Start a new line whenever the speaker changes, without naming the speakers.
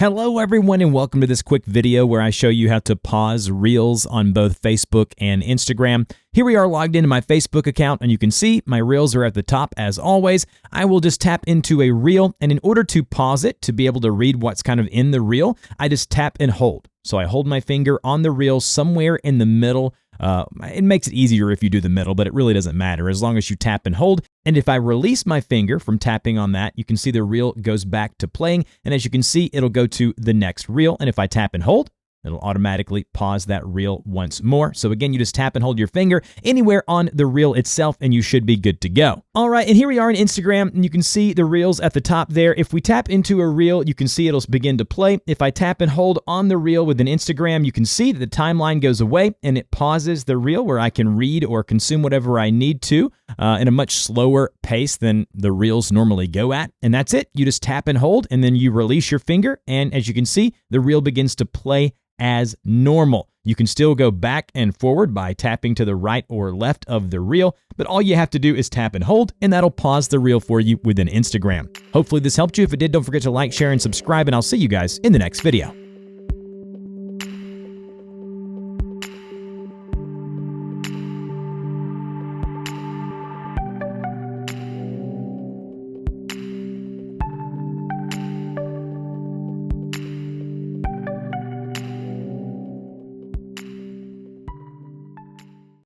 Hello everyone and welcome to this quick video where I show you how to pause Reels on both Facebook and Instagram. Here we are logged into my Facebook account and you can see my Reels are at the top as always. I will just tap into a Reel, and in order to pause it, to be able to read what's kind of in the Reel, I just tap and hold. So I hold my finger on the Reel somewhere in the middle. It makes it easier if you do the middle, but it really doesn't matter as long as you tap and hold. And if I release my finger from tapping on that, you can see the Reel goes back to playing. And as you can see, it'll go to the next Reel. And if I tap and hold, it'll automatically pause that Reel once more. So again, you just tap and hold your finger anywhere on the Reel itself and you should be good to go. All right, and here we are on Instagram and you can see the Reels at the top there. If we tap into a Reel, you can see it'll begin to play. If I tap and hold on the Reel with an Instagram, you can see that the timeline goes away and it pauses the Reel where I can read or consume whatever I need to in a much slower pace than the Reels normally go at. And that's it. You just tap and hold and then you release your finger. And as you can see, the Reel begins to play as normal. You can still go back and forward by tapping to the right or left of the Reel, but all you have to do is tap and hold, and that'll pause the Reel for you within Instagram. Hopefully this helped you. If it did, don't forget to like, share, and subscribe, and I'll see you guys in the next video.